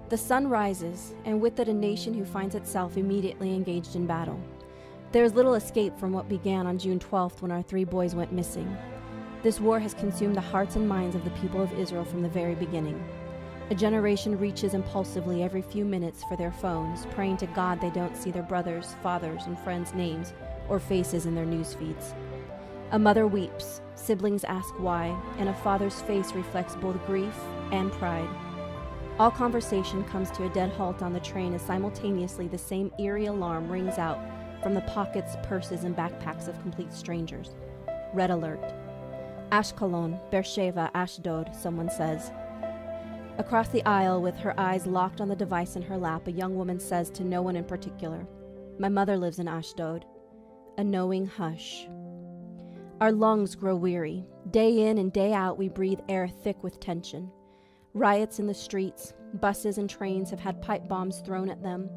The sun rises, and with it a nation who finds itself immediately engaged in battle. There is little escape from what began on June 12th when our 3 boys went missing. This war has consumed the hearts and minds of the people of Israel from the very beginning. A generation reaches impulsively every few minutes for their phones, praying to God they don't see their brothers, fathers, and friends' names or faces in their news feeds. A mother weeps, siblings ask why, and a father's face reflects both grief and pride. All conversation comes to a dead halt on the train as simultaneously the same eerie alarm rings out from the pockets, purses, and backpacks of complete strangers. Red alert. Ashkelon, Beersheba, Ashdod, someone says. Across the aisle, with her eyes locked on the device in her lap, a young woman says to no one in particular, "My mother lives in Ashdod." A knowing hush. Our lungs grow weary. Day in and day out, we breathe air thick with tension. Riots in the streets, buses and trains have had pipe bombs thrown at them.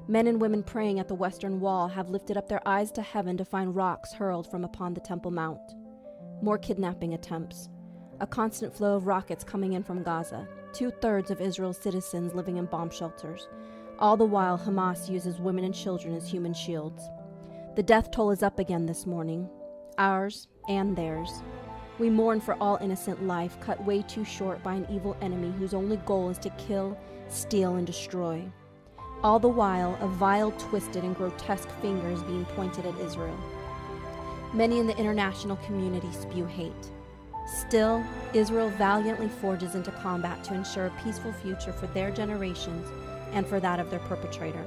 Men and women praying at the Western Wall have lifted up their eyes to heaven to find rocks hurled from upon the Temple Mount. More kidnapping attempts. A constant flow of rockets coming in from Gaza. 2/3 of Israel's citizens living in bomb shelters. All the while, Hamas uses women and children as human shields. The death toll is up again this morning. Ours and theirs. We mourn for all innocent life cut way too short by an evil enemy whose only goal is to kill, steal, and destroy. All the while, a vile, twisted, and grotesque finger is being pointed at Israel. Many in the international community spew hate. Still, Israel valiantly forges into combat to ensure a peaceful future for their generations and for that of their perpetrator.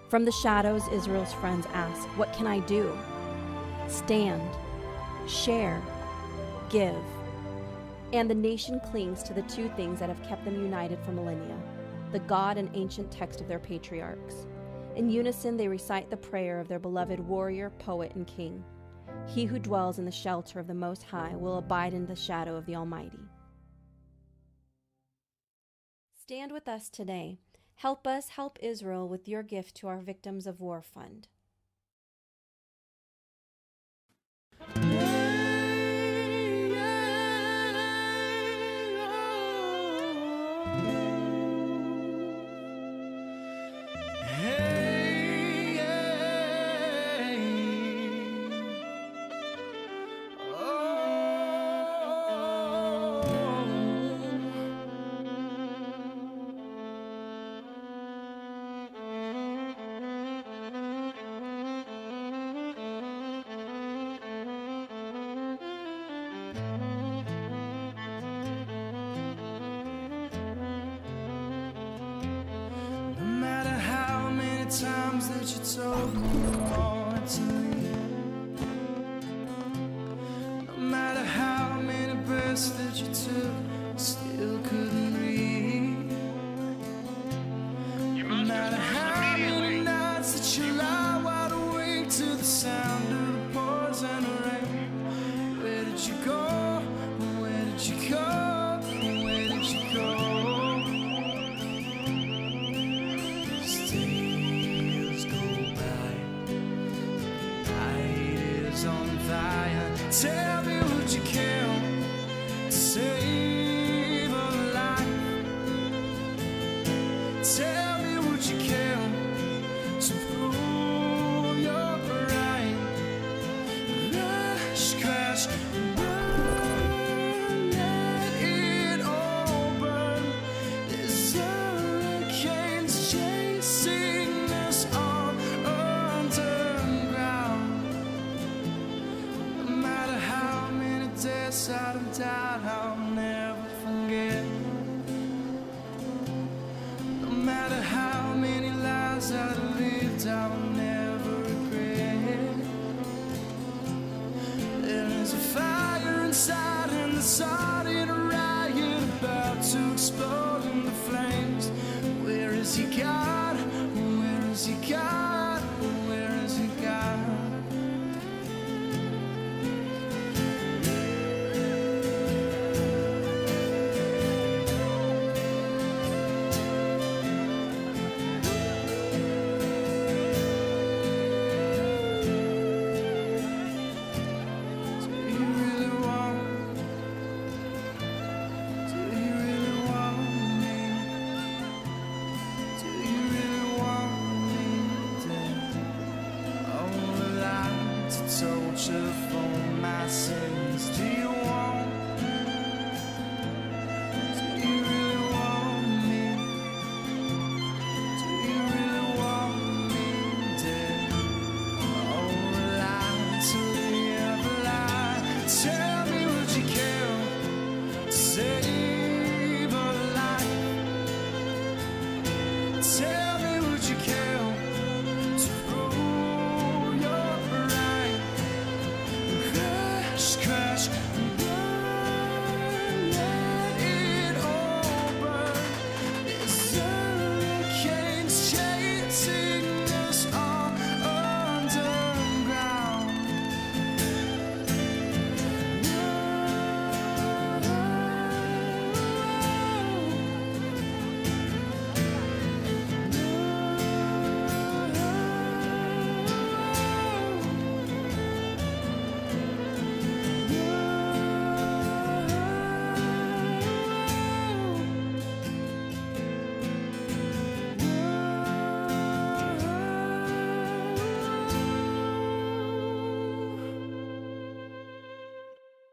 From the shadows, Israel's friends ask, "What can I do?" Stand, share, give. And the nation clings to the 2 things that have kept them united for millennia, the God and ancient text of their patriarchs. In unison, they recite the prayer of their beloved warrior, poet, and king. He who dwells in the shelter of the Most High will abide in the shadow of the Almighty. Stand with us today. Help us help Israel with your gift to our Victims of War Fund. Times that you told me you wanted to leave. No matter how many breaths that you took, still couldn't breathe. No matter how many nights that you lie wide awake to the sound of the poison rain. Where did you go? Where did you go? Where did you go? Tell me, would you kill to save a life? Tell me, would you kill to prove you're right? Rush, crash, burn, let it all burn. There's hurricanes chasing us all underground. Out of doubt,